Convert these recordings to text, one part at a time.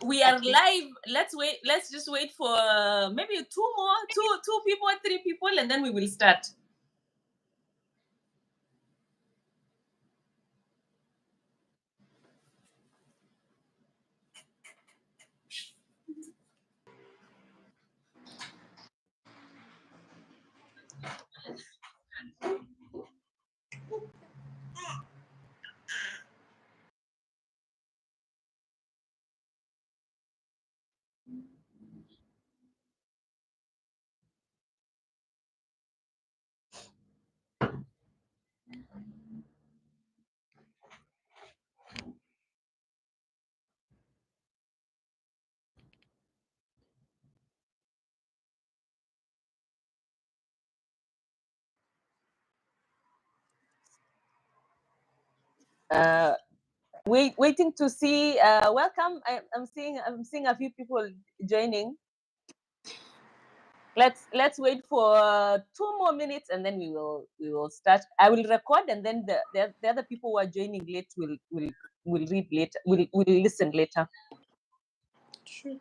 we are live. Let's wait. Let's just wait for maybe two people, 3 people, and then we will start. Waiting to see. Welcome. I'm seeing a few people joining. Let's wait for 2 more minutes and then we will start. I will record and then the other people who are joining late will read later. Will listen later. Sure.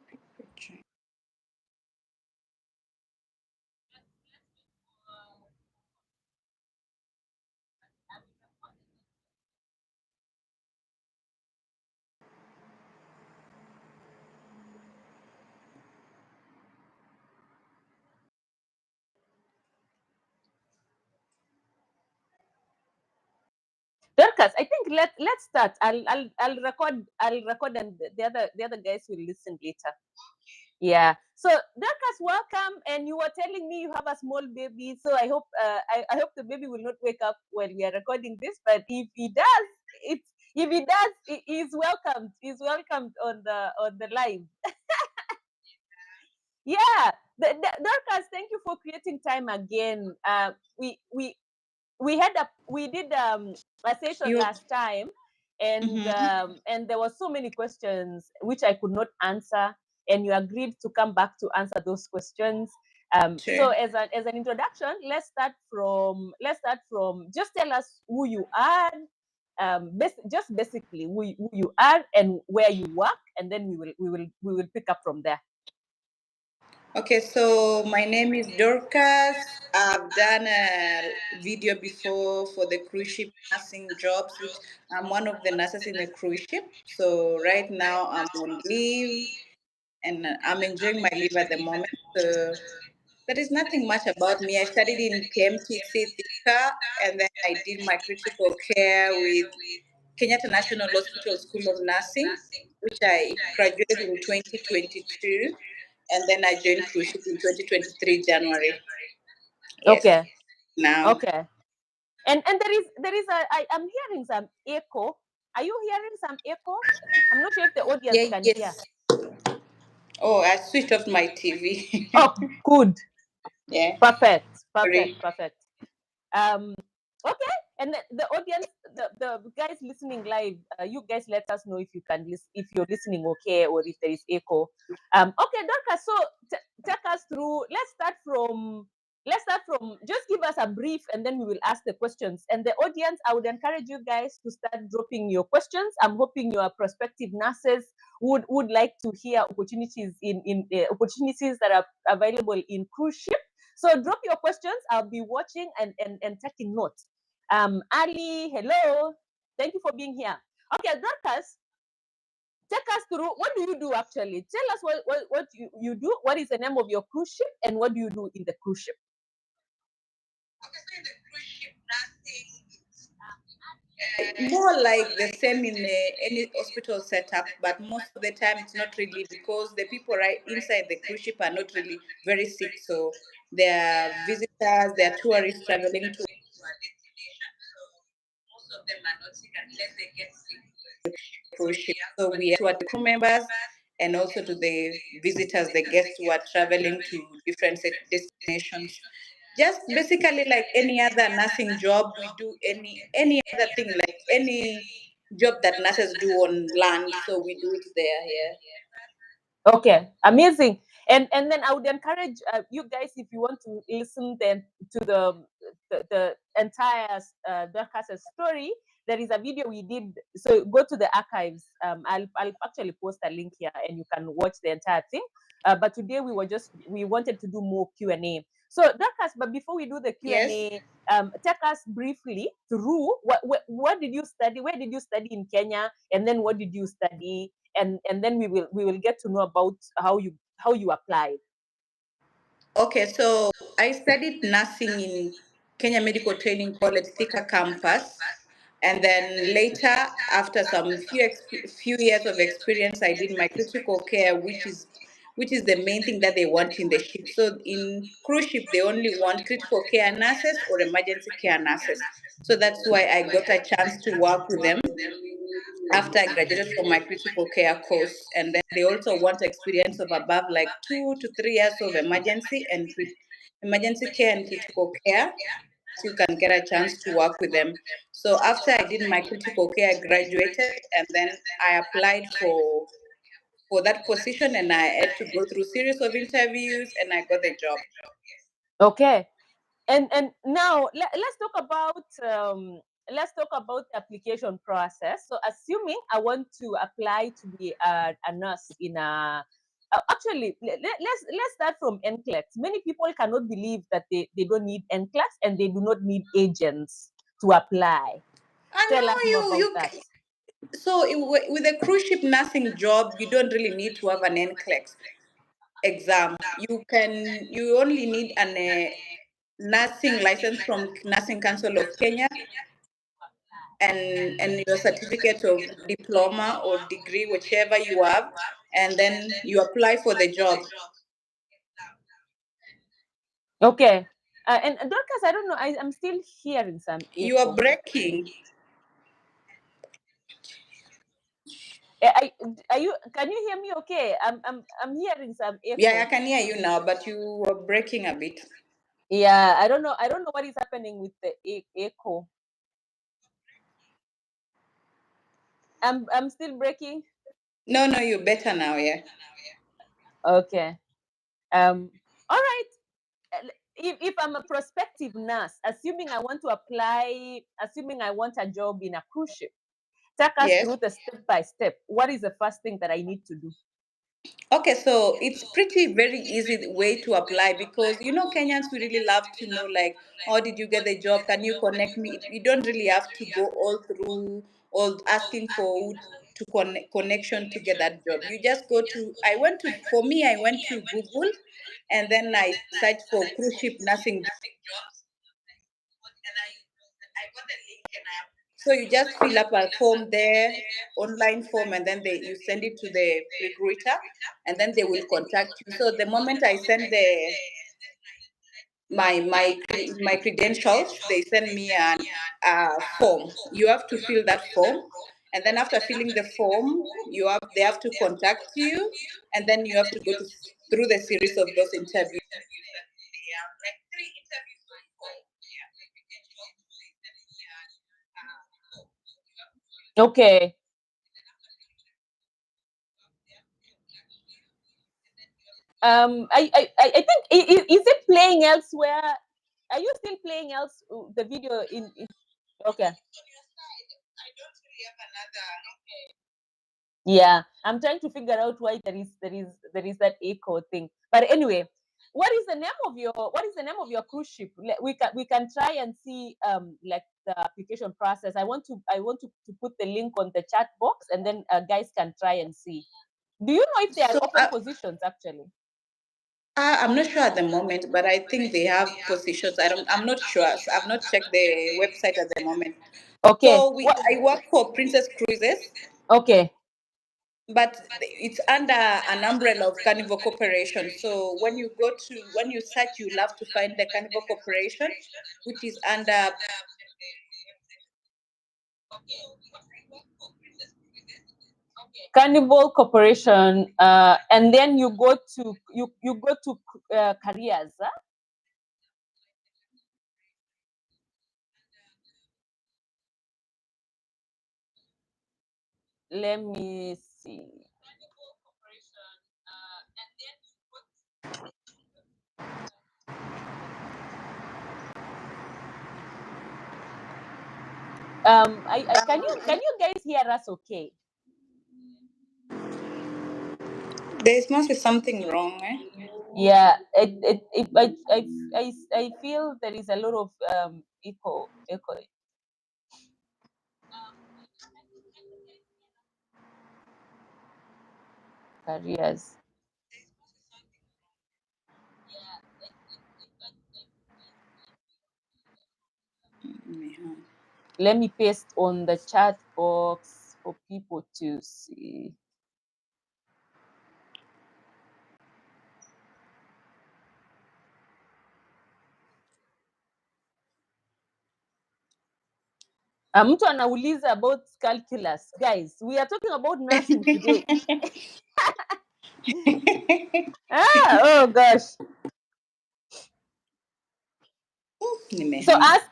Dorcas, I think let's start. I'll record and the other guys will listen later. Yeah. So Dorcas, welcome. And you were telling me you have a small baby, so I hope I hope the baby will not wake up while we are recording this. But if he does, he's welcomed. He's welcomed on the live. Yeah. Dorcas, thank you for creating time again. We did a session last time, and and there were so many questions which I could not answer, and you agreed to come back to answer those questions. Sure. So as an introduction, let's start from just tell us who you are, just basically who you are and where you work, and then we will pick up from there. Okay, so my name is Dorcas. I've done a video before for the cruise ship nursing jobs, which I'm one of the nurses in the cruise ship. So right now I'm on leave and I'm enjoying my leave at the moment. So there is nothing much about me. I studied in KMTC Thika, and then I did my critical care with Kenyatta National Hospital School of Nursing, which I graduated in 2022. And then I joined cruise ship in 2023 January. Yes. Okay. Now. Okay. And there is I'm hearing some echo. Are you hearing some echo? I'm not sure if the audience can hear. Oh, I switched off my TV. Oh, good. Yeah. Perfect. Sorry. Okay. And the audience, the guys listening live, you guys let us know if you can if you're listening okay or if there is echo. Okay, Dorcas. So take us through. Let's start from. Just give us a brief and then we will ask the questions. And the audience, I would encourage you guys to start dropping your questions. I'm hoping your prospective nurses would like to hear opportunities opportunities that are available in cruise ship. So drop your questions. I'll be watching and taking notes. Ali, hello. Thank you for being here. Okay, Dorcas, take us through what do you do actually? Tell us what you do. What is the name of your cruise ship and what do you do in the cruise ship? Okay, so in the cruise ship, more like the same in any hospital setup, but most of the time it's not really, because the people right inside the cruise ship are not really very sick. So they are visitors, they are tourists traveling to a destination. So most of them are not sick unless they get sick cruise ship. So we are the crew members and also to the visitors, the guests who are traveling to different destinations. Just basically like any other nursing job, we do any other thing, like any job that nurses do on land. So we do it there. Yeah. Okay, amazing. And then I would encourage you guys, if you want to listen then to the entire Dorcas' story, there is a video we did. So go to the archives. I'll actually post a link here, and you can watch the entire thing. But today we wanted to do more Q&A. So Dorcas, but before we do the Q&A, take us briefly through what did you study? Where did you study in Kenya? And then what did you study? And then we will get to know about how you applied. Okay, so I studied nursing in Kenya Medical Training College, Thika campus. And then later, after some few years of experience, I did my critical care, which is the main thing that they want in the ship. So in cruise ship, they only want critical care nurses or emergency care nurses. So that's why I got a chance to work with them after I graduated from my critical care course. And then they also want experience of above like 2 to 3 years of emergency care and critical care. So you can get a chance to work with them. So after I did my critical care, I graduated, and then I applied for that position, and I had to go through series of interviews, and I got the job. Okay, and now let's talk about the application process. So assuming I want to apply to be a nurse in a actually let's start from NCLEX. Many people cannot believe that they don't need NCLEX and they do not need agents to apply. Tell us more about that. So with a cruise ship nursing job, you don't really need to have an NCLEX exam. You only need an nursing license from Nursing Council of Kenya, and your certificate of diploma or degree, whichever you have, and then you apply for the job. Okay. And Dorcas, I don't know, I'm still hearing some echo. You are breaking. Can you hear me okay? I'm hearing some echo. Yeah, I can hear you now, but you were breaking a bit. Yeah, I don't know what is happening with the echo. I'm still breaking. No, you're better now, yeah. Okay. All right. If I'm a prospective nurse, assuming I want to apply, assuming I want a job in a cruise ship, take us through the step by step. What is the first thing that I need to do? Okay, so it's very easy way to apply, because Kenyans, we really love to know, like, how did you get the job? Can you connect me? You don't really have to go all through all asking for connection to get that job. You just go to I went to Google, and then I searched for cruise ship nursing jobs. So you just fill up a form there, online form, and then you send it to the recruiter, and then they will contact you. So the moment I send my credentials, they send me a form. You have to fill that form, and then after filling the form, they have to contact you, and then you have to go through the series of those interviews. Like 3 interviews. Okay. I think is it playing elsewhere? Are you still playing the video in okay? Yeah, I'm trying to figure out why there is that echo thing. But anyway, what is the name of your cruise ship? We can try and see like the application process. I want to put the link on the chat box, and then guys can try and see. Do you know if there are open positions actually? I'm not sure at the moment, but I think they have positions. I'm not sure. So I've not checked the website at the moment. Okay. So I work for Princess Cruises. Okay. But it's under an umbrella of Carnival Corporation. So when you search, you'll have to find the Carnival Corporation, which is under. Carnival Corporation, and then you go to careers. Huh? Let me see. Can you guys hear us okay? There must be something wrong, eh? Yeah, I feel there is a lot of echo. Careers. Mhm. Let me paste on the chat box for people to see. Mtu anauliza about calculus. Guys, we are talking about nursing today. Oh gosh. So ask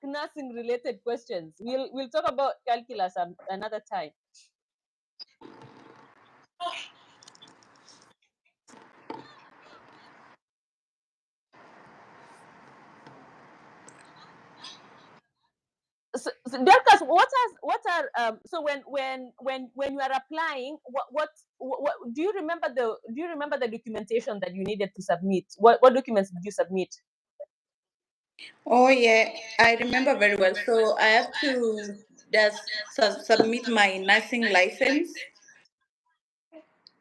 nursing related questions. We'll talk about calculus another time. So Dorcas, what are so when you are applying, what do you remember the documentation that you needed to submit? What documents did you submit? Oh yeah, I remember very well. So I have to just submit my nursing license,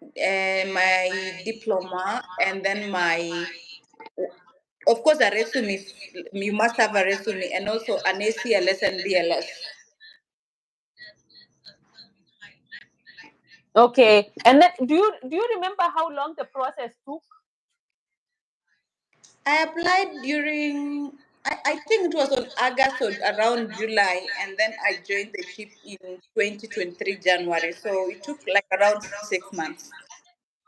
my diploma, and then my, of course, a resume. You must have a resume, and also an ACLS and BLS. Okay, and then do you remember how long the process took? I applied during, I think it was on August or around July, and then I joined the ship in 2023 January. So it took like around 6 months.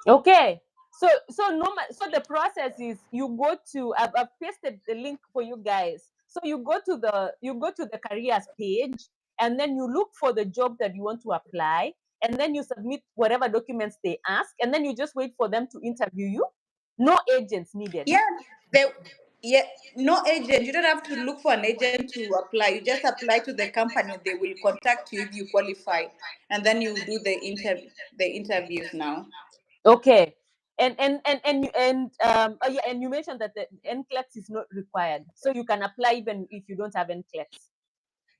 Okay. So the process is you go to I've pasted the link for you guys. So you go to the careers page, and then you look for the job that you want to apply, and then you submit whatever documents they ask, and then you just wait for them to interview you. No agents needed. Yeah, they, yeah, no agent. You don't have to look for an agent to apply. You just apply to the company. They will contact you if you qualify, and then you do the interviews now. Okay. Oh yeah, and you mentioned that the NCLEX is not required, so you can apply even if you don't have NCLEX.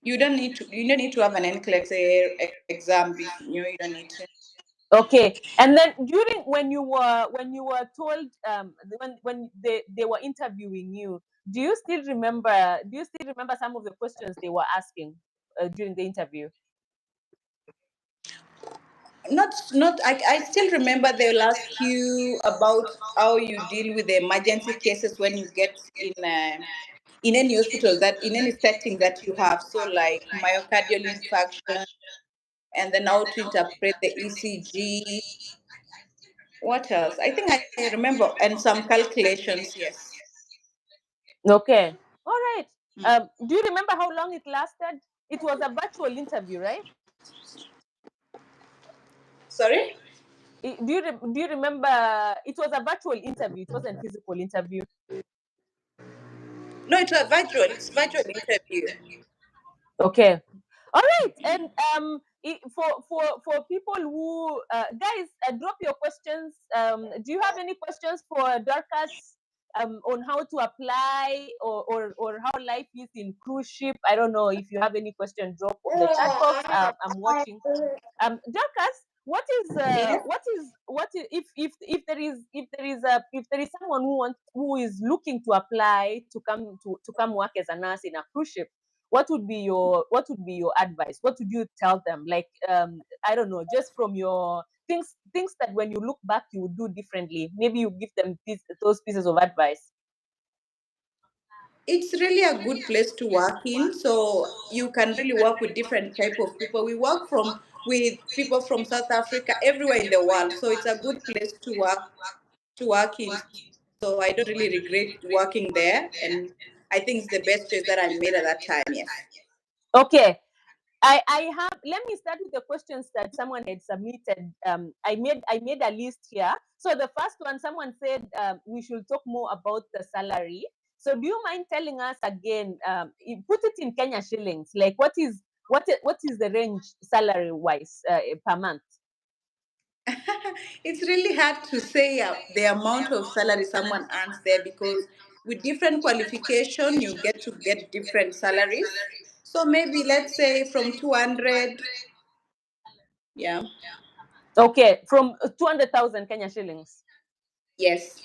You don't need to have an NCLEX exam. You don't need to. Okay, and then during when you were told when they were interviewing you, do you still remember some of the questions they were asking during the interview? Not I still remember they'll ask you about how you deal with the emergency cases when you get in any hospital, that in any setting that you have, so like myocardial infarction, and then how to interpret the ECG. What else? I think I remember, and some calculations. Yes. Okay, all right. Mm. Do you remember how long it lasted? It was a virtual interview, right? Sorry. Do you remember it was a virtual interview? It wasn't physical interview. No, it's a virtual. It's virtual interview. Okay. All right. And for people who guys drop your questions. Do you have any questions for Dorcas on how to apply or how life is in cruise ship? I don't know if you have any question. Drop on the chat box. I'm watching. Dorcas, Yeah. what is if there is someone who is looking to apply to come work as a nurse in a cruise ship, what would be your advice? What would you tell them? Like I don't know, just from your things that when you look back you would do differently. Maybe you give them those pieces of advice. It's really a good place to work in, so you can really work with different type of people. We work from with people from South Africa, everywhere in the world, so it's a good place to work in. So I don't really regret working there, and I think it's the best choice that I made at that time. Yes. Okay. I have, let me start with the questions that someone had submitted. I made a list here. So the first one, someone said we should talk more about the salary. So do you mind telling us again, put it in Kenya shillings, like what is the range salary wise per month? It's really hard to say the amount of salary someone earns there, because with different qualification you get different salaries. So maybe let's say from 200. Yeah. Okay, from 200,000 Kenya shillings. Yes.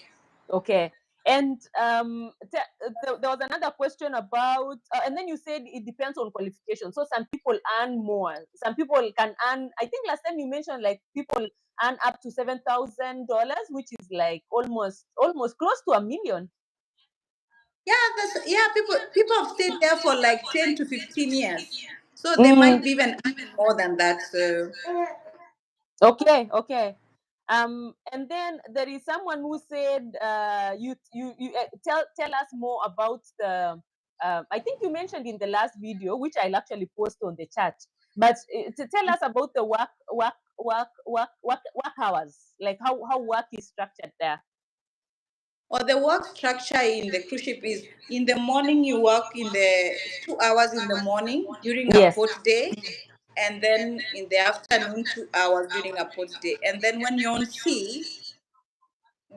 Okay. And there was another question about, and then you said it depends on qualification. So some people earn more. Some people can earn, I think last time you mentioned like people earn up to $7,000, which is like almost close to $1 million. Yeah, people have stayed there for like 10 to 15 years. So they might be even earning more than that. So Okay. And then there is someone who said, you tell us more about the. I think you mentioned in the last video, which I'll actually post on the chat. But to tell us about the work hours, like how work is structured there. or the work structure in the cruise ship is, in the morning you work in the 2 hours in the morning during a Yes. port day, and then in the afternoon 2 hours during a port day. And then when you're on sea,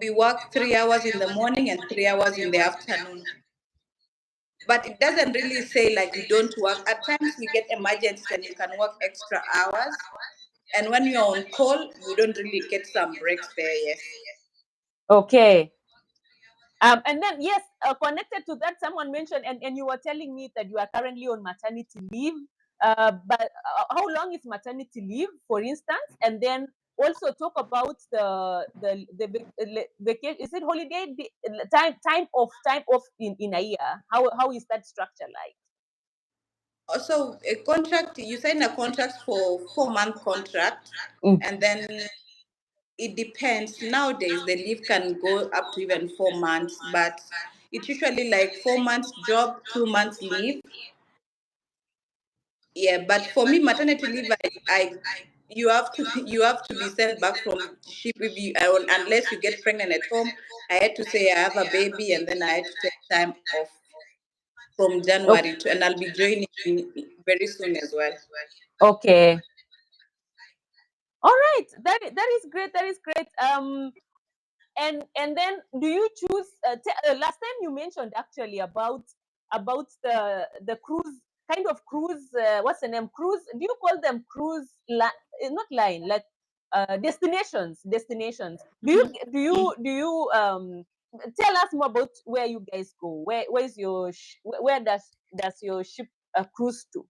we work 3 hours in the morning and 3 hours in the afternoon. But it doesn't really say like you don't work. At times we get emergencies and you can work extra hours. And when you're on call, you don't really get some breaks there, yes. Okay. And then, yes, connected to that, someone mentioned, and you were telling me that you are currently on maternity leave. But how long is maternity leave, for instance? And then also talk about the vacation. Is it holiday time off in a year? How is that structure like? Also, a contract, you sign a contract for 4 month contract, and then it depends. Nowadays, the leave can go up to even 4 months, but it's usually like 4 months job, 2 months leave. Yeah, but for me, maternity leave, I you have to you have to be sent back from ship if you unless you get pregnant at home. I had to say I have a baby, and then I had to take time off from January to, and I'll be joining very soon as well. Okay. All right. That is great. That is great. And then do you choose last time you mentioned actually about the cruise, kind of cruise, what's the name, cruise, do you call them cruise not line, like destinations. Do you tell us more about where you guys go, where's your where does your ship cruise to?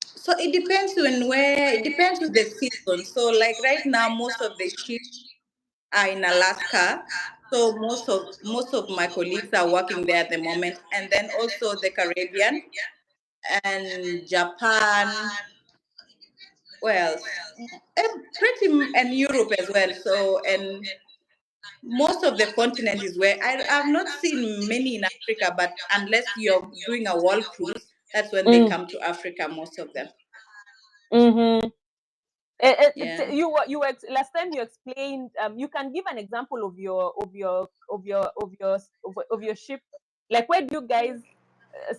So it depends on where, it depends with the season. So like right now, most of the ships are in Alaska. So most of my colleagues are working there at the moment, and then also the Caribbean and Japan. Well, and Europe as well. So, and most of the continent is where I've not seen many in Africa, but unless you're doing a world cruise, that's when they come to Africa, most of them. Mm-hmm. Yeah. Last time you explained. You can give an example of your ship. Like, where do you guys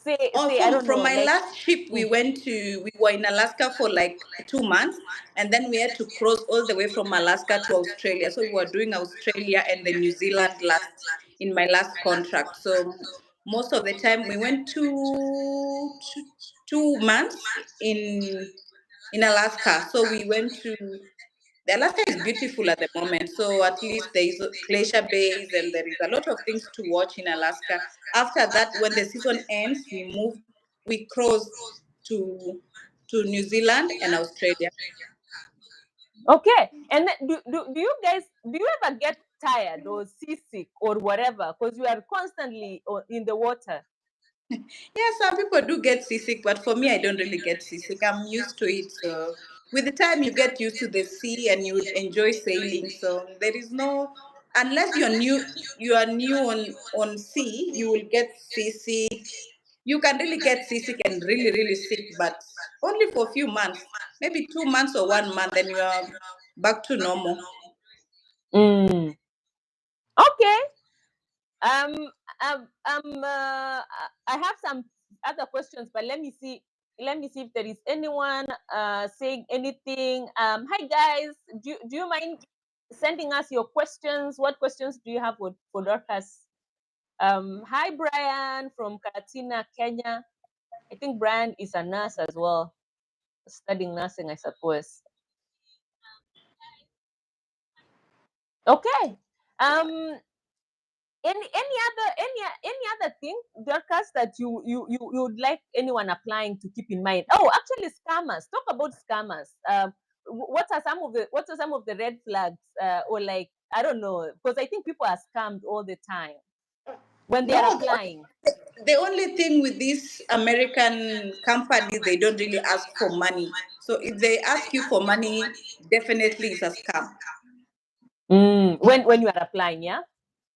say? Oh, I from don't know. my Like, last ship, we were in Alaska for like 2 months, and then we had to cross all the way from Alaska to Australia. So we were doing Australia and then New Zealand in my last contract. So most of the time we went to 2 months in Alaska. So we went to, the Alaska is beautiful at the moment. So at least there is glacier bays and there is a lot of things to watch in Alaska. After that, when the season ends, we cross to New Zealand and Australia. okay. And then do you guys, do you ever get tired or seasick or whatever, because you are constantly in the water? Yeah, some people do get seasick, but for me, I don't really get seasick. I'm used to it. So with the time, you get used to the sea and you enjoy sailing. So there is no, unless you are new on sea, you will get seasick. You can really get seasick and really, really sick, but only for a few months, maybe 2 months or 1 month, then you are back to normal. Okay. I have some other questions, but let me see. Let me see if there is anyone saying anything. Hi guys, do you mind sending us your questions? What questions do you have for Dorcas? Hi Brian from Karatina, Kenya. I think Brian is a nurse as well, studying nursing, I suppose. Okay. Any other thing, Dorcas, that you would like anyone applying to keep in mind? Oh, actually, scammers. Talk about scammers. What are some of the red flags, or like, I don't know, because I think people are scammed all the time when they are No, applying. the only thing with these American companies, they don't really ask for money. So if they ask you for money, definitely it's a scam. When you are applying, yeah.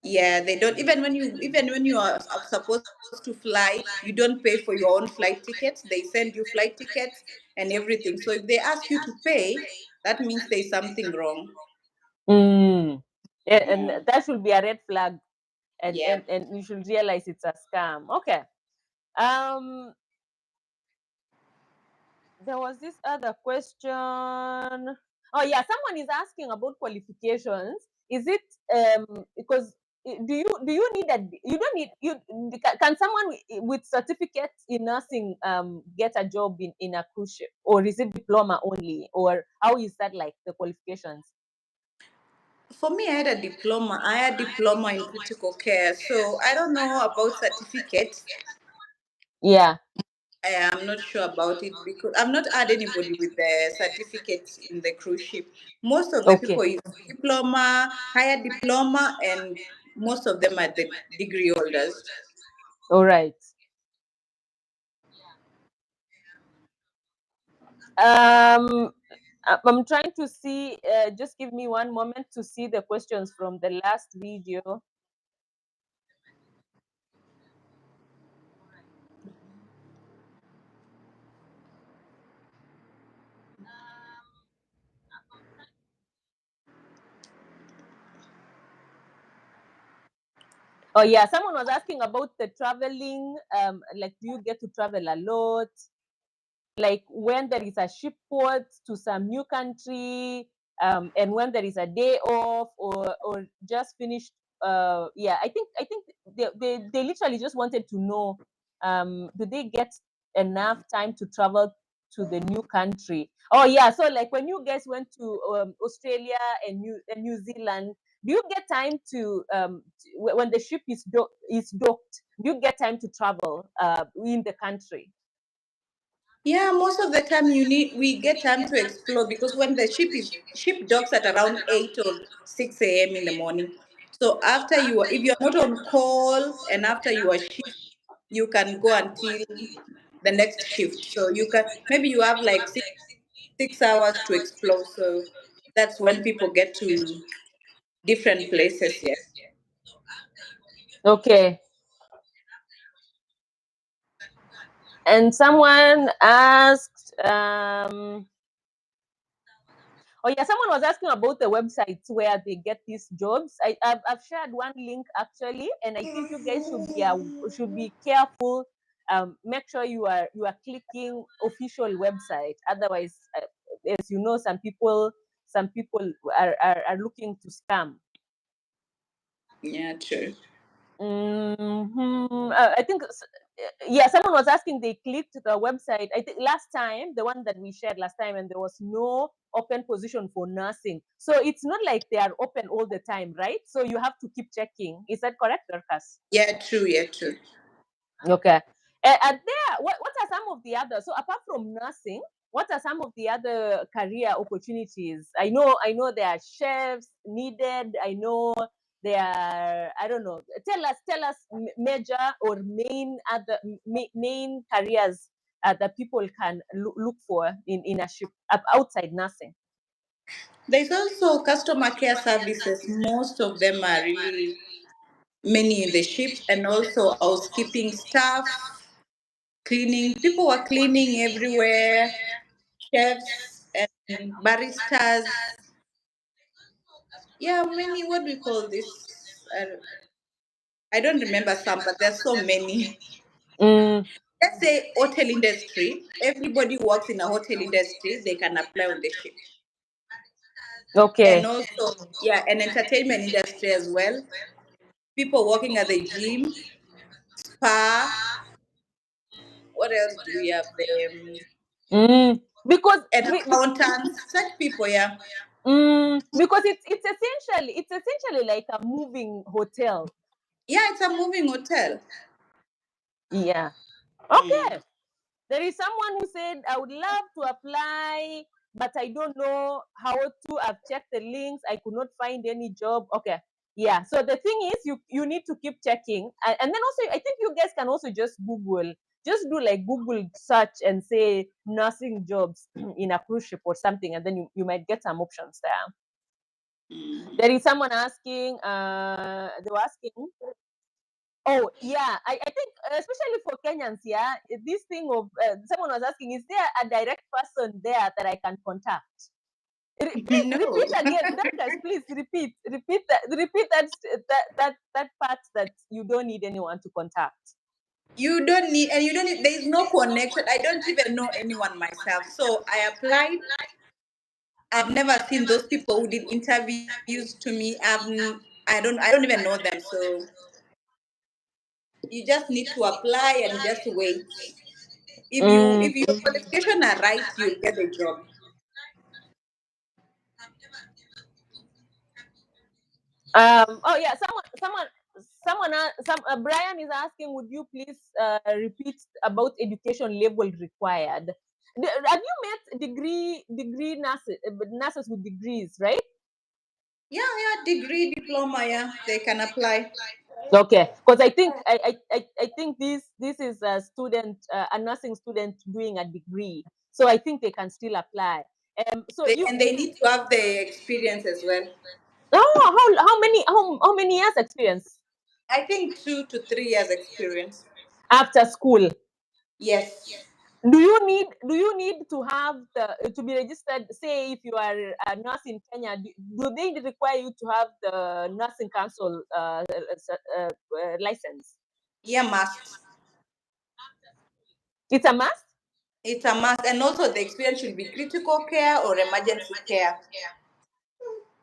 Yeah, they don't, even when you are supposed to fly, you don't pay for your own flight tickets. They send you flight tickets and everything. So if they ask you to pay, that means there's something wrong. And that should be a red flag, and, Yeah. and and you should realize it's a scam. Okay. Um, there was this other question. Oh yeah, someone is asking about qualifications. Is it because do you need a you don't need you can someone with certificates in nursing get a job in a cruise ship, or is it diploma only, or how is that, like the qualifications? For me, I had diploma in critical care. So I don't know about certificates. Yeah. I'm not sure about it because I've not had anybody with the certificates in the cruise ship. Most of the Okay. people use diploma, higher diploma, and most of them are the degree holders. All right. I'm trying to see, just give me one moment to see the questions from the last video. Oh yeah, someone was asking about the traveling. Like, do you get to travel a lot? Like when there is a ship port to some new country, and when there is a day off, or just finished. Yeah, I think they literally just wanted to know, do they get enough time to travel to the new country? Oh yeah, so like when you guys went to Australia and New Zealand, do you get time to, when the ship is docked, do you get time to travel in the country? Yeah, most of the time we get time to explore because when the ship docks at around 8 or 6 a.m. in the morning. So if you're not on call and after your shift, you can go until the next shift. So maybe you have like 6 hours to explore. So that's when people get to different places. Yeah. Okay. And someone asked, oh yeah, someone was asking about the websites where they get these jobs. I've shared one link actually, and I think you guys should be careful. Make sure you are clicking official website. Otherwise, as you know, some people are looking to scam. Yeah, true. I think, yeah, someone was asking, they clicked the website. I think last time, the one that we shared last time, and there was no open position for nursing. So it's not like they are open all the time, right? So you have to keep checking. Is that correct, Dorcas? Yeah, true. Yeah, true. Okay. And there, what are some of the other? So apart from nursing, what are some of the other career opportunities? I know there are chefs needed. I know there are, I don't know. Tell us major or main careers that people can look for in a ship outside nursing. There's also customer care services. Most of them are really many in the ships, and also housekeeping staff, cleaning. People were cleaning everywhere, chefs and baristas. Yeah, many. What do we call this? I don't remember some, but there's so many. Mm, Let's say hotel industry. Everybody works in a hotel industry. They can apply on the ship. okay. And also, yeah, an entertainment industry as well. People working at the gym, spa. What else do we have there? Because And accountants, such people, yeah. because it's essentially like a moving hotel. Yeah, it's a moving hotel. Yeah. Mm. Okay. There is someone who said, I would love to apply, but I don't know how to. I've checked the links. I could not find any job. Okay. Yeah. So the thing is, you need to keep checking. And then also, I think you guys can also just Google, just do like Google search and say nursing jobs in a cruise ship or something. And then you might get some options there. There is someone asking, they were asking, oh yeah, I think especially for Kenyans, yeah, this thing of someone was asking, is there a direct person there that I can contact? Please No, repeat again, Dorcas. Please repeat that part that you don't need anyone to contact. you don't need, and you don't need, there is no connection. I don't even know anyone myself. So I applied. I've never seen those people who did interviews to me. I don't even know them. So you just need to apply and just wait. If Mm. your qualifications are right, you'll get the job. Oh yeah, Brian is asking, would you please repeat about education level required? Have you met degree nurses with degrees, right? Yeah, degree, diploma, yeah, they can apply. Okay, because I think this is a student, a nursing student doing a degree, so I think they can still apply. So And they need to have the experience as well. oh, how many years experience I think 2 to 3 years experience. after school? Yes. Do you need to have to be registered? Say if you are a nurse in Kenya, do they require you to have the nursing council license? Yeah, must. It's a must. It's a must. And also the experience should be critical care or emergency care.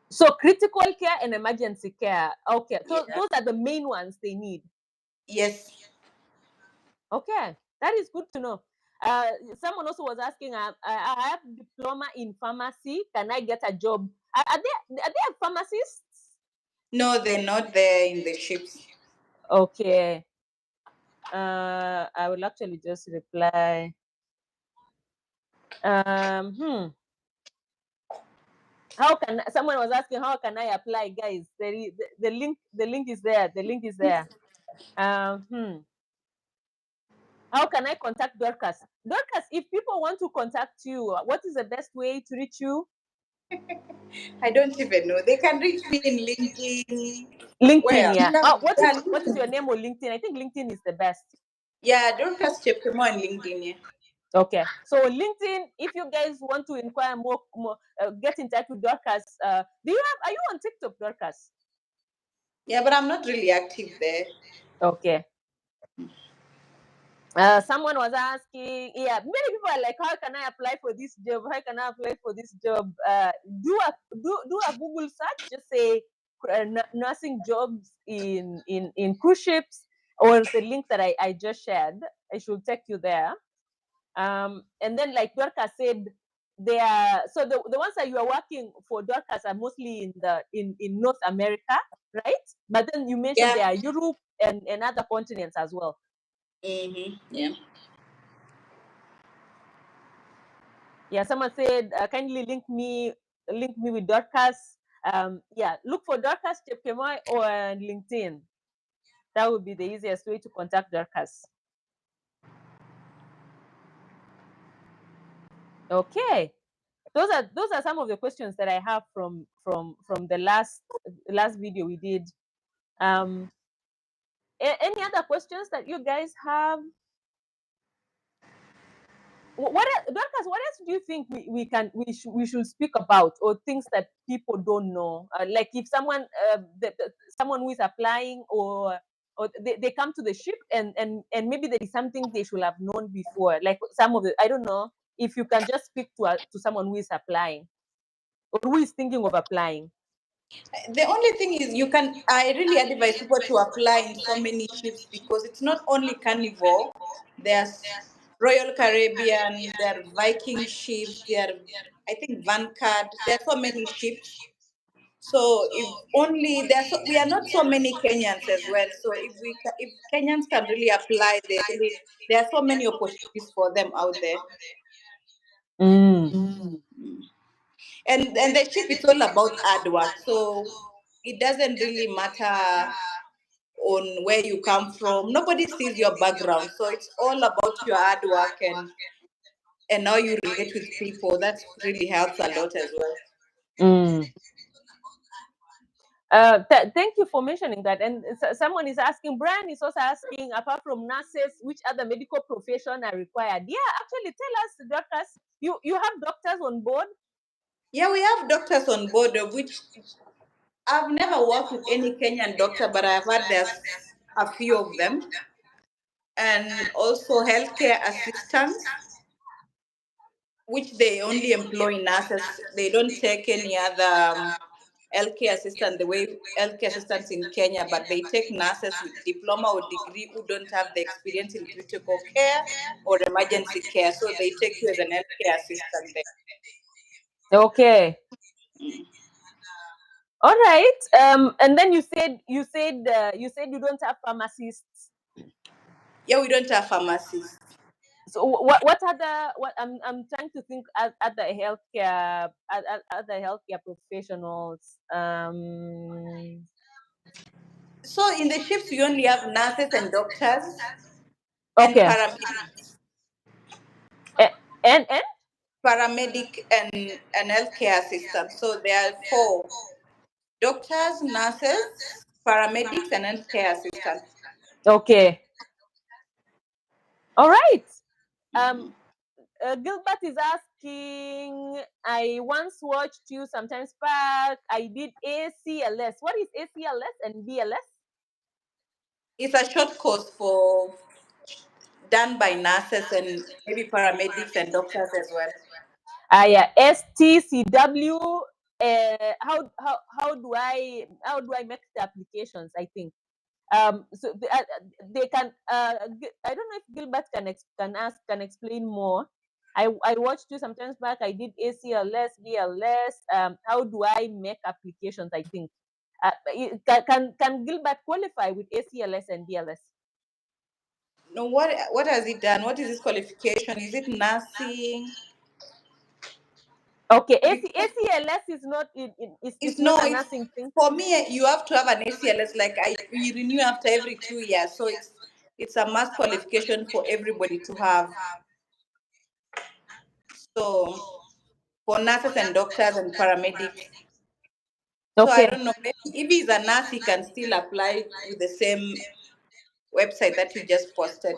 So critical care and emergency care. Okay, so Yeah. those are the main ones they need. Yes. Okay, that is good to know. Someone also was asking, I have diploma in pharmacy. Can I get a job? Are there pharmacists? No, they're not there in the ships. Okay. I will actually just reply. Hmm. How can someone was asking how can I apply, guys? The link is there. The link is there. Hmm. How can I contact Dorcas? Dorcas, if people want to contact you, what is the best way to reach you? I don't even know. They can reach me in LinkedIn. LinkedIn, Where? yeah. Oh, what is Yeah, what is LinkedIn. your name on LinkedIn? I think LinkedIn is the best. Yeah, Dorcas Chepkemo on LinkedIn. Yeah. Okay, so LinkedIn, if you guys want to inquire more get in touch with Dorcas. Are you on TikTok, Dorcas? Yeah, but I'm not really active there. Okay. Someone was asking, yeah, many people are like, how can I apply for this job? How can I apply for this job? Do a Google search. Just say nursing jobs in cruise ships, or the link that I just shared. I should take you there. And then, like Dorcas said, they are so the ones that you are working for Dorcas are mostly in North America, right? But then you mentioned Yeah. there are Europe and other continents as well. Yeah. Yeah, someone said, kindly link me with Dorcas. Yeah, look for Dorcas Chepkemoi on LinkedIn. That would be the easiest way to contact Dorcas. Okay, those are some of the questions that I have from the last video we did. Any other questions that you guys have? Dorcas, what else do you think we should speak about, or things that people don't know? Like if someone someone who is applying, or or they come to the ship and maybe there is something they should have known before, like some of the, I don't know if you can just speak to someone who is applying or who is thinking of applying. The only thing is I really advise people to apply in so many ships because it's not only Carnival. There's Royal Caribbean, there are Viking ships, there are, I think, Vanguard. There are so many ships. So if only we are not so many Kenyans as well. So if Kenyans can really apply, there are so many opportunities for them out there. And the ship is all about hard work. So it doesn't really matter on where you come from. Nobody sees your background. So it's all about your hard work and how you relate with people. That really helps a lot as well. Thank you for mentioning that. And someone is asking, Brian is also asking, apart from nurses, which other medical profession are required? Yeah, actually, tell us, doctors. You have doctors on board? Yeah, we have doctors on board, of which I've never worked with any Kenyan doctor, but I've heard there's a few of them. And also healthcare assistants, which they only employ nurses. They don't take any other healthcare assistant the way healthcare assistants in Kenya, but they take nurses with diploma or degree who don't have the experience in critical care or emergency care. So they take you as an healthcare assistant there. Okay. All right. And then you said you don't have pharmacists. Yeah, we don't have pharmacists. So what other, what I'm trying to think other healthcare professionals. So in the ships we only have nurses and doctors and Okay. paramedics. And Paramedic and healthcare assistant. So there are 4: doctors, nurses, paramedics, and healthcare assistants. okay. All right. Gilbert is asking, I once watched you sometimes back. I did ACLS. What is ACLS and BLS? It's a short course done by nurses and maybe paramedics and doctors as well. Yeah, STCW. How do I make the applications? I think so they can. I don't know if Gilbert can explain more. I watched you sometimes back. I did ACLS, BLS. How do I make applications? I think. Can Gilbert qualify with ACLS and BLS? No, what has he done? What is his qualification? Is it nursing? Okay, Because ACLS is not it's not no, a it's nursing thing. for me. You have to have an ACLS. We renew after every 2 years, so it's a must qualification for everybody to have. So for nurses and doctors and paramedics. So I Okay. don't know. Maybe if he's a nurse, he can still apply with the same website that you just posted.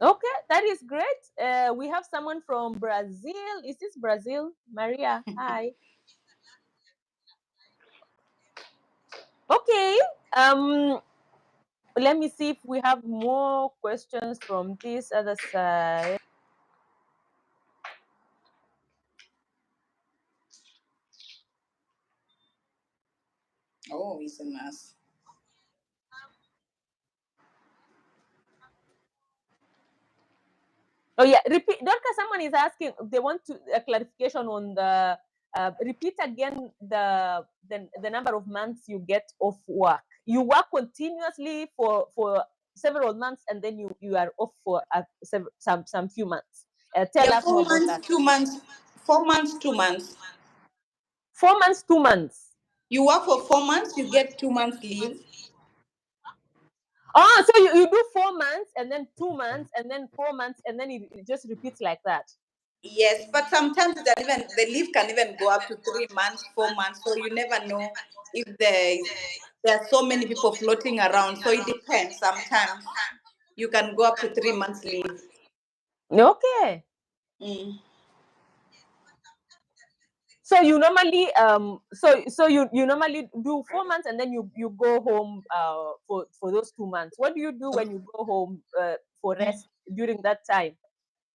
Okay, that is great. We have someone from Brazil. Is this Brazil? Maria, hi. Okay. Let me see if we have more questions from this other side. Oh, he's a nurse. Oh yeah, repeat. Dorcas, someone is asking. They want a clarification on the. Repeat again the number of months you get off work. You work continuously for several months, and then you are off for some few months. Tell Yeah, us more 4 about months, that. 2 months, 4 months, 2 months. 4 months, 2 months. You work for 4 months, you get 2 months leave. Oh, so you do 4 months and then 2 months and then 4 months and then it just repeats like that. Yes, but sometimes the leave can even go up to 3 months, 4 months. So you never know if there are so many people floating around. So it depends. Sometimes you can go up to 3 months leave. Okay. So you normally so you normally do 4 months and then you go home for those 2 months. What do you do when you go home for rest during that time?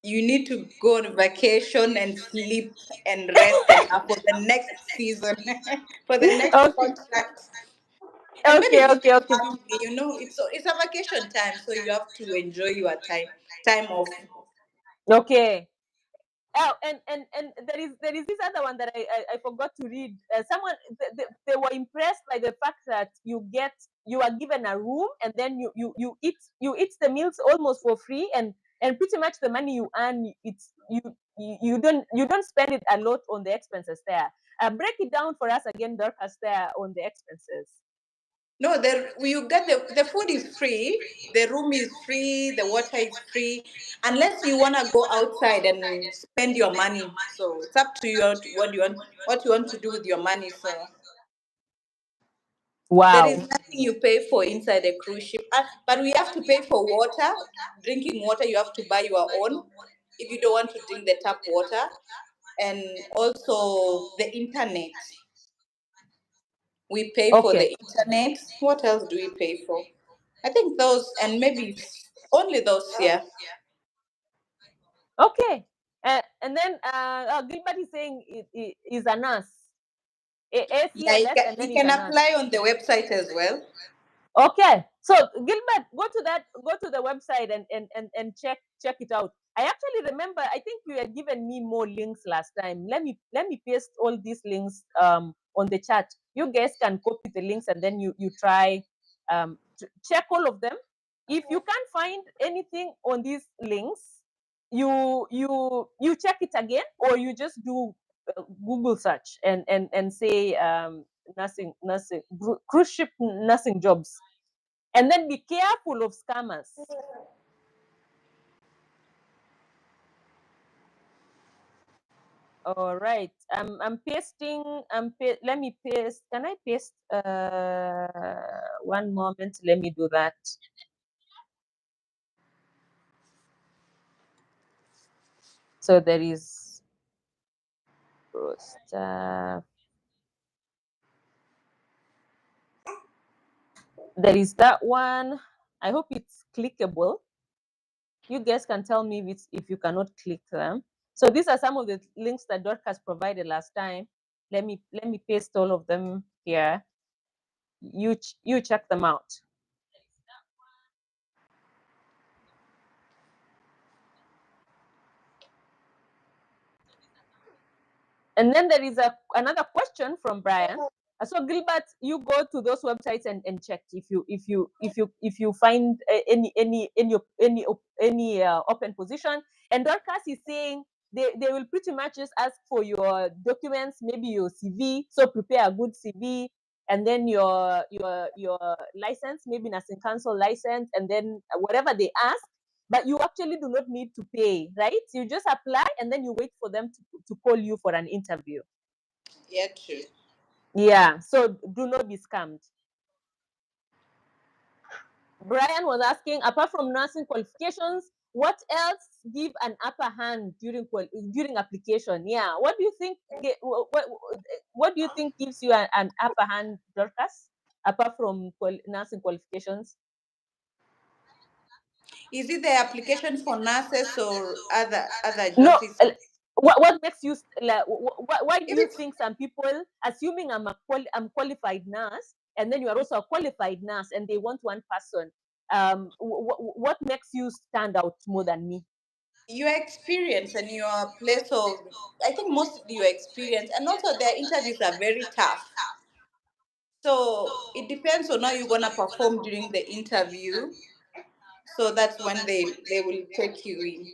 You need to go on vacation and sleep and rest and for the next season, for the next Okay, contract, and maybe okay, visit okay, okay. family. It's a vacation time, so you have to enjoy your time off. Okay. Oh, and there is this other one that I forgot to read. Someone they were impressed by the fact that you are given a room and then you eat the meals almost for free, and pretty much the money you earn, it's you don't spend it a lot on the expenses there. Break it down for us again, Dorcas, there on the expenses. No, you get the food is free, the room is free, the water is free, unless you wanna go outside and spend your money. So it's up to you what you want to do with your money. So there is Wow. nothing you pay for inside a cruise ship, but we have to pay for water, drinking water. You have to buy your own if you don't want to drink the tap water, and also the internet. We pay for Okay. the internet. What else do we pay for? I think those, and maybe only those. Yeah, Okay. And then Gilbert is saying is a nurse, yeah. You ACLS, can, and you then is can a nurse. apply on the website as well. Okay, so Gilbert, go to the website and check it out. I actually remember. I think you had given me more links last time. Let me paste all these links on the chat. You guys can copy the links and then you try to check all of them. If you can't find anything on these links, you check it again, or you just do Google search and say nursing cruise ship nursing jobs, and then be careful of scammers. All right, I'm pasting. Let me paste. Can I paste? One moment. Let me do that. So there is stuff. There is that one. I hope it's clickable. You guys can tell me if you cannot click them. So these are some of the links that Dorcas provided last time. Let me paste all of them here. You check them out. And then there is another question from Brian. So Gilbert, you go to those websites and check if you find any open position. And Dorcas is saying they will pretty much just ask for your documents, maybe your CV. So prepare a good CV, and then your license, maybe nursing council license, and then whatever they ask. But you actually do not need to pay, right? You just apply and then you wait for them to call you for an interview. Yeah, true. Yeah, so do not be scammed. Brian was asking, apart from nursing qualifications, what else give an upper hand during application? Yeah, what do you think? What do you think gives you an upper hand, Dorcas? Apart from nursing qualifications? Is it the application for nurses or other No, jobs? what makes you like? Why do If you it's think some people, assuming I'm qualified nurse, and then you are also a qualified nurse, and they want one person? What makes you stand out more than me? your experience and your place of, I think mostly your experience, and also their interviews are very tough. So it depends on how you're gonna perform during the interview. So that's when they will take you in.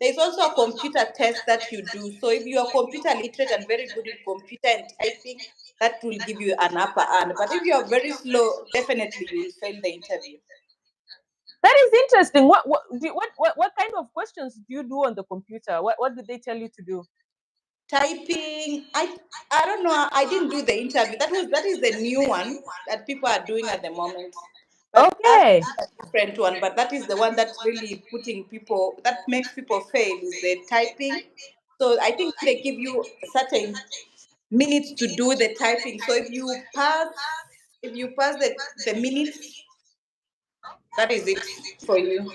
There's also a computer test that you do. So if you are computer literate and very good in computer and typing, that will give you an upper hand. But if you are very slow, definitely you will fail the interview. That is interesting. What kind of questions do you do on the computer? What did they tell you to do? Typing, I don't know. I didn't do the interview. That is the new one that people are doing at the moment. But us Okay. a different one. But that is the one that's really putting people, that makes people fail, is the typing. So I think they give you certain minutes to do the typing. So if you pass the minutes, that is it for you.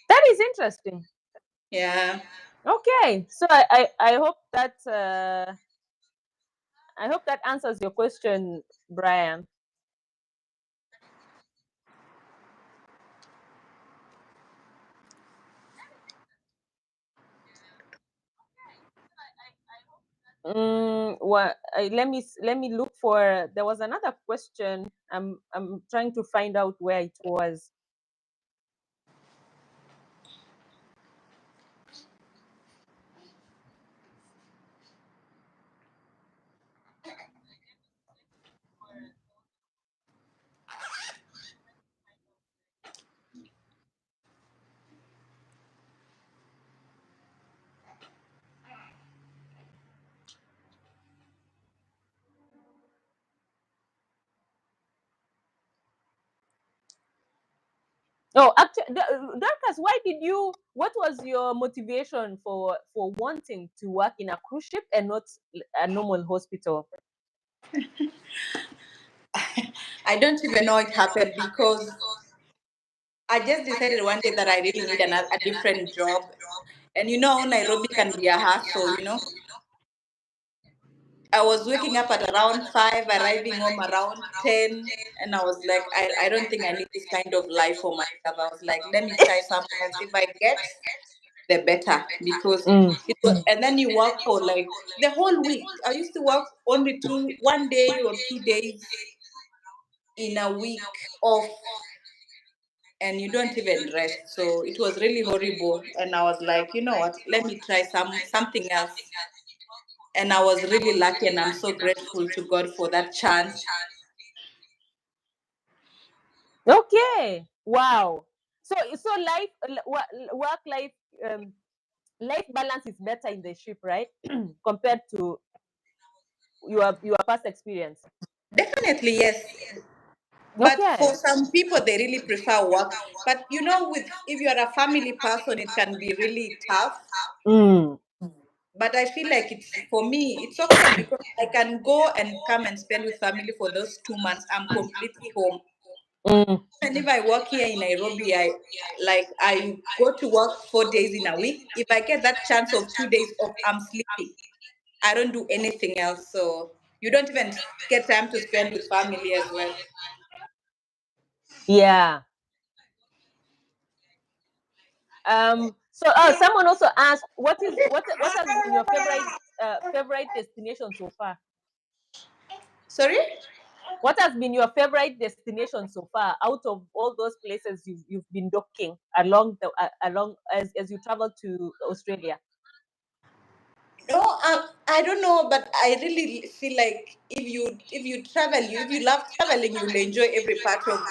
That is interesting. Yeah. Okay, so I hope that answers your question, Brian. Let me look for. There was another question. I'm trying to find out where it was. Oh, actually, Dorcas, why did you? What was your motivation for wanting to work in a cruise ship and not a normal hospital? I don't even know it happened because I just decided one day that I really need a different job. And Nairobi can be a hassle, I was waking up at around 5, arriving home around 10, and I was like, I don't think I need this kind of life for myself. I was like, let me try something else. If I get, the better. Because it was, and then you work for like the whole week. I used to work only 1 day or 2 days in a week off, and you don't even rest. So it was really horrible. And I was like, you know what, let me try something else. And I was really lucky, and I'm so grateful to God for that chance. Okay. Wow. So life, work life, life balance is better in the ship, right? Compared to your past experience. Definitely, yes. But Okay. for some people, they really prefer work. But if you're a family person, it can be really tough. Mm. But I feel like for me, it's okay because I can go and come and spend with family for those 2 months. I'm completely home. Mm. And if I work here in Nairobi, I go to work 4 days in a week. If I get that chance of 2 days off, I'm sleeping. I don't do anything else. So you don't even get time to spend with family as well. Yeah. So someone also asked, what has been your favorite destination so far? Sorry? What has been your favorite destination so far out of all those places you've been docking along as you travel to Australia? No, I don't know, but I really feel like if you love traveling, you'll enjoy every part of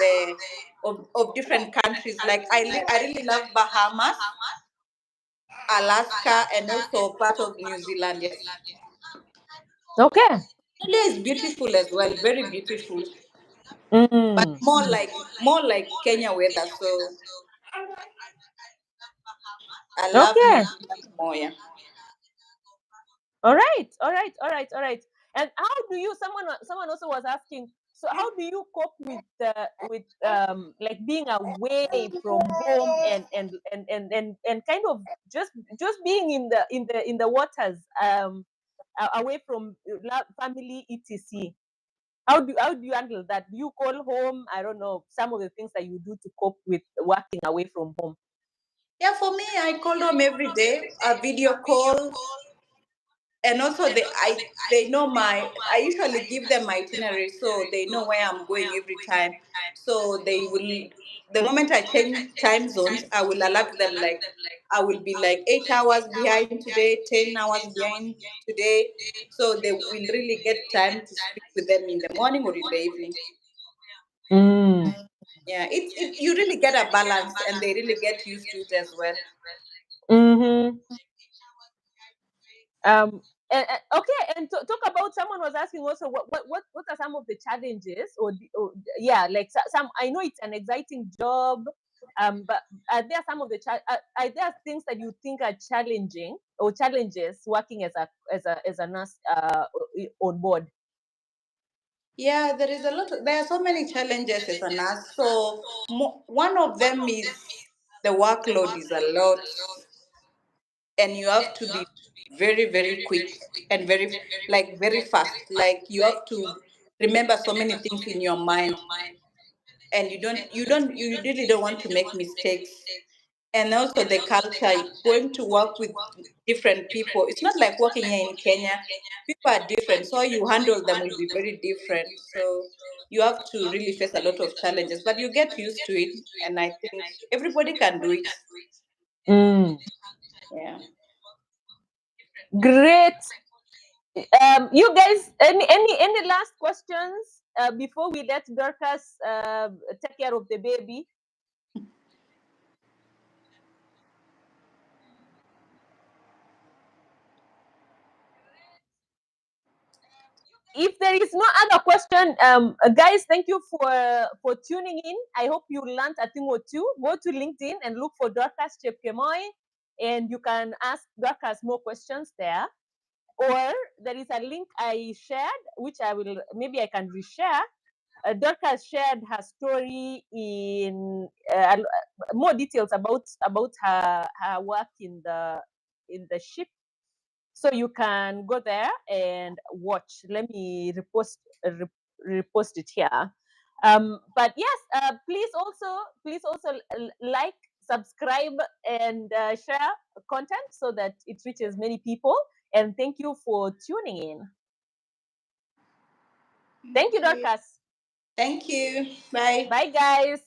different countries. Like I really love Bahamas, Alaska, and also part of New Zealand. Yes, Okay. Australia is beautiful as well, very beautiful, but Mm. more like Kenya weather. So I love New Okay. Zealand more. Yeah. All right. All right. All right. All right. And how do you? Someone also was asking. So how do you cope with like being away from home and kind of just being in the waters away from family etc. How do you handle that? Do you call home? I don't know, some of the things that you do to cope with working away from home. Yeah, for me, I call them every day, a video call, and also they know I usually give them my itinerary, so they know where I'm going every time. So they will, the moment I change time zones, I will alert them, like I will be like 8 hours behind today, 10 hours behind today, so they will really get time to speak with them in the morning or in the evening. Mm. Yeah, you really get a balance, and they really get used to it as well. Mm-hmm. Okay, and talk about, someone was asking also, what are some of the challenges or yeah, like some, I know it's an exciting job, But are there some of the are there things that you think are challenging or challenges working as a nurse on board? Yeah, there are so many challenges as a nurse. So one of them is the workload is a lot, and you have to be very, very quick and very fast. Like you have to remember so many things in your mind, and you really don't want to make mistakes. And also the culture, going to work with different people. It's not like working here in Kenya. People are different, so you handle them will be very different. So you have to really face a lot of challenges, but you get used to it, and I think everybody can do it. Mm. Yeah. Great. You guys, any last questions before we let Dorcas take care of the baby? If there is no other question, guys, thank you for tuning in. I hope you learned a thing or two. Go to LinkedIn and look for Dorcas Chepkemoi, and you can ask Dorcas more questions there. Or there is a link I shared, which maybe I can reshare. Dorcas shared her story in more details about her work in the ship. So you can go there and watch. Let me repost it here. But yes, please also like, subscribe, and share content so that it reaches many people. And thank you for tuning in. Thank you, Dorcas. Thank you. Bye. Bye, guys.